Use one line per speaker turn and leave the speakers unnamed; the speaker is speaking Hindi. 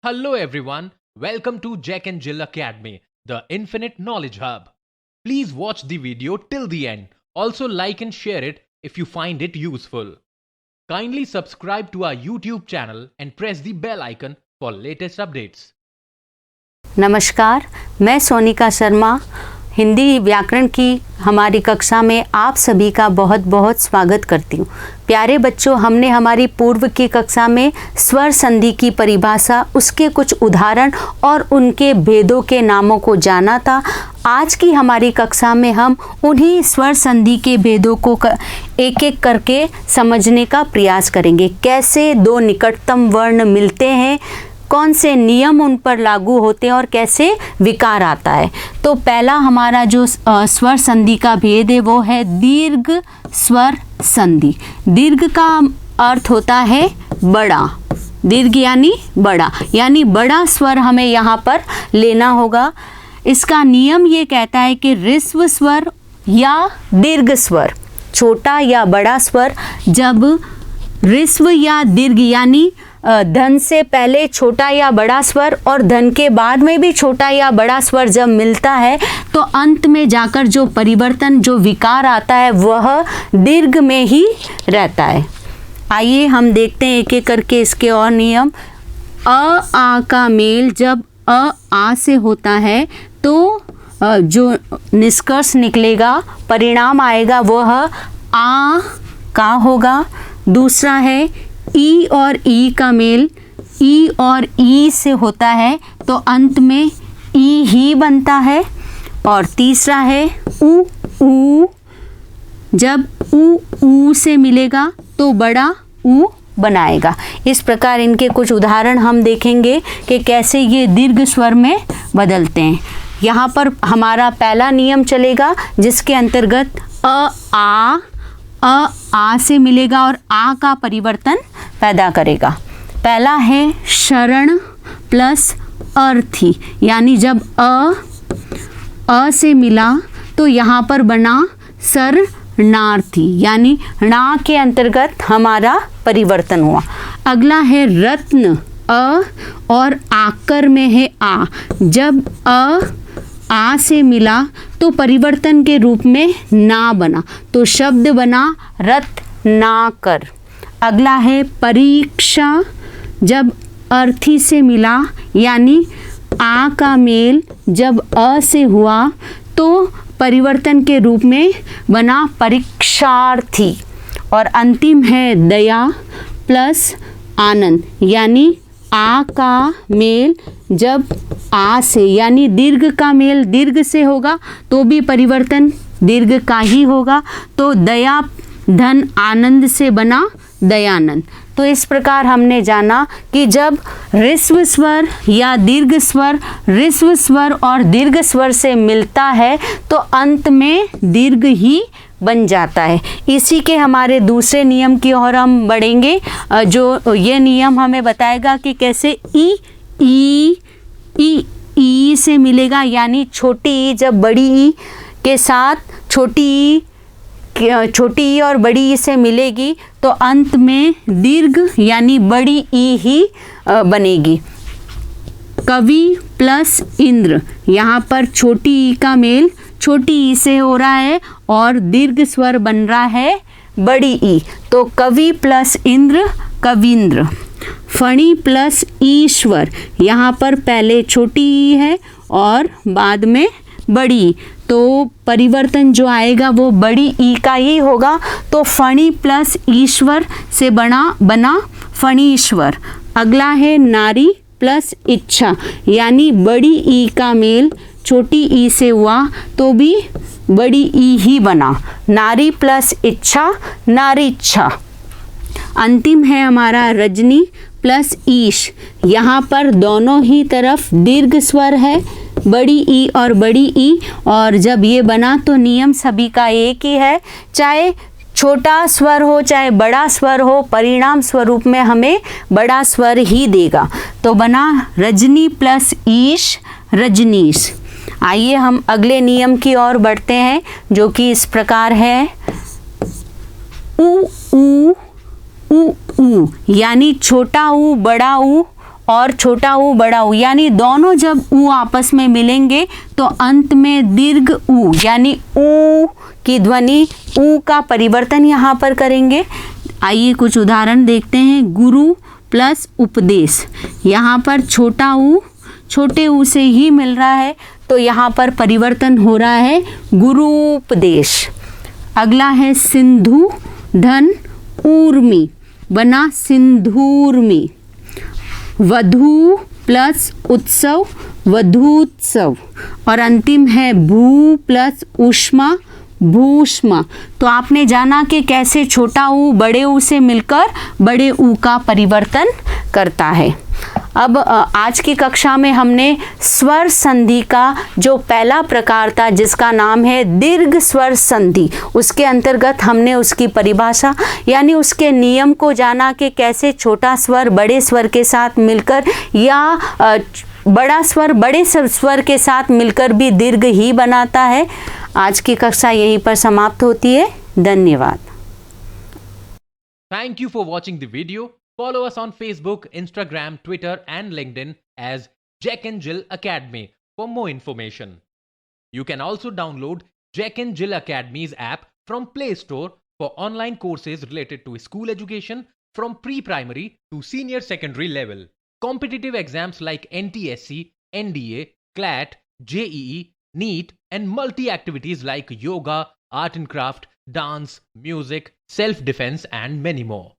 Hello everyone, welcome to Jack and Jill Academy, the Infinite Knowledge Hub. Please watch the video till the end. Also like and share it if you find it useful. Kindly subscribe to our YouTube channel and press the bell icon for latest updates.
नमस्कार, मैं सोनिका शर्मा हिंदी व्याकरण की हमारी कक्षा में आप सभी का बहुत बहुत स्वागत करती हूँ। प्यारे बच्चों, हमने हमारी पूर्व की कक्षा में स्वर संधि की परिभाषा, उसके कुछ उदाहरण और उनके भेदों के नामों को जाना था। आज की हमारी कक्षा में हम उन्हीं स्वर संधि के भेदों को एक एक करके समझने का प्रयास करेंगे। कैसे दो निकटतम वर्ण मिलते हैं, कौन से नियम उन पर लागू होते हैं और कैसे विकार आता है। तो पहला हमारा जो स्वर संधि का भेद है वो है दीर्घ स्वर संधि। दीर्घ का अर्थ होता है बड़ा, दीर्घ यानी बड़ा, यानी बड़ा स्वर हमें यहाँ पर लेना होगा। इसका नियम ये कहता है कि ह्रस्व स्वर या दीर्घ स्वर, छोटा या बड़ा स्वर, जब ह्रस्व या दीर्घ यानी धन से पहले छोटा या बड़ा स्वर और धन के बाद में भी छोटा या बड़ा स्वर जब मिलता है तो अंत में जाकर जो परिवर्तन, जो विकार आता है वह दीर्घ में ही रहता है। आइए हम देखते हैं एक एक करके इसके और नियम। अ आ का मेल जब अ आ से होता है तो जो निष्कर्ष निकलेगा, परिणाम आएगा, वह आ का होगा। दूसरा है ई और ई का मेल ई और ई से होता है तो अंत में ई ही बनता है। और तीसरा है उ ऊ, जब उ ऊ से मिलेगा तो बड़ा ऊ बनाएगा। इस प्रकार इनके कुछ उदाहरण हम देखेंगे कि कैसे ये दीर्घ स्वर में बदलते हैं। यहाँ पर हमारा पहला नियम चलेगा जिसके अंतर्गत अ आ से मिलेगा और आ का परिवर्तन पैदा करेगा। पहला है शरण प्लस अर्थी, यानी जब अ से मिला तो यहाँ पर बना शरणार्थी, यानी णा के अंतर्गत हमारा परिवर्तन हुआ। अगला है रत्न, अ और आकर में है आ, जब आ से मिला तो परिवर्तन के रूप में ना बना तो शब्द बना रत्नाकर। अगला है परीक्षा, जब अर्थी से मिला यानी आ का मेल जब अ से हुआ तो परिवर्तन के रूप में बना परीक्षार्थी। और अंतिम है दया प्लस आनंद, यानी आ का मेल जब आ से यानी दीर्घ का मेल दीर्घ से होगा तो भी परिवर्तन दीर्घ का ही होगा, तो दया धन आनंद से बना दयानंद। तो इस प्रकार हमने जाना कि जब ह्रस्व स्वर या दीर्घ स्वर ह्रस्व स्वर और दीर्घ स्वर से मिलता है तो अंत में दीर्घ ही बन जाता है। इसी के हमारे दूसरे नियम की ओर हम बढ़ेंगे, जो ये नियम हमें बताएगा कि कैसे ई से मिलेगा, यानी छोटी ई जब बड़ी ई के साथ छोटी ई और बड़ी ई से मिलेगी तो अंत में दीर्घ यानी बड़ी ई ही बनेगी। कवि प्लस इंद्र, यहाँ पर छोटी ई का मेल छोटी ई से हो रहा है और दीर्घ स्वर बन रहा है बड़ी ई, तो कवि प्लस इंद्र कविंद्र। फणी प्लस ईश्वर, यहाँ पर पहले छोटी ई है और बाद में बड़ी, तो परिवर्तन जो आएगा वो बड़ी ई का ही होगा, तो फणी प्लस ईश्वर से बना फणीश्वर। अगला है नारी प्लस इच्छा, यानी बड़ी ई का मेल छोटी ई से हुआ तो भी बड़ी ई ही बना, नारी प्लस इच्छा नारीच्छा। अंतिम है हमारा रजनी प्लस ईश, यहाँ पर दोनों ही तरफ दीर्घ स्वर है, बड़ी ई और बड़ी ई, और जब ये बना तो नियम सभी का एक ही है, चाहे छोटा स्वर हो चाहे बड़ा स्वर हो, परिणाम स्वरूप में हमें बड़ा स्वर ही देगा। तो बना रजनी प्लस ईश रजनीश। आइए हम अगले नियम की ओर बढ़ते हैं जो कि इस प्रकार है। उ ऊ ऊ यानी छोटा ऊ बड़ा ऊ और छोटा ऊ बड़ा ऊ यानी दोनों जब ऊ आपस में मिलेंगे तो अंत में दीर्घ ऊ यानी ऊ की ध्वनि ऊ का परिवर्तन यहाँ पर करेंगे। आइए कुछ उदाहरण देखते हैं। गुरु प्लस उपदेश, यहाँ पर छोटा ऊ छोटे ऊ से ही मिल रहा है तो यहाँ पर परिवर्तन हो रहा है गुरुपदेश। अगला है सिंधु धन ऊर्मी बना सिंधूर्मी। वधू प्लस उत्सव वधूत्सव और अंतिम है भू प्लस ऊष्मा भूष्मा। तो आपने जाना कि कैसे छोटा ऊ बड़े ऊ से मिलकर बड़े ऊ का परिवर्तन करता है। अब आज की कक्षा में हमने स्वर संधि का जो पहला प्रकार था जिसका नाम है दीर्घ स्वर संधि, उसके अंतर्गत हमने उसकी परिभाषा यानी उसके नियम को जाना कि कैसे छोटा स्वर बड़े स्वर के साथ मिलकर या बड़ा स्वर बड़े स्वर के साथ मिलकर भी दीर्घ ही बनाता है। आज की कक्षा यहीं पर समाप्त होती है। धन्यवाद।
Thank you for watching the video. Follow us on Facebook, Instagram, Twitter and LinkedIn as Jack and Jill Academy for more information. You can also download Jack and Jill Academy's app from Play Store for online courses related to school education from pre-primary to senior secondary level. Competitive exams like NTSC, NDA, CLAT, JEE, NEET and multi-activities like yoga, art and craft, dance, music, self-defense and many more.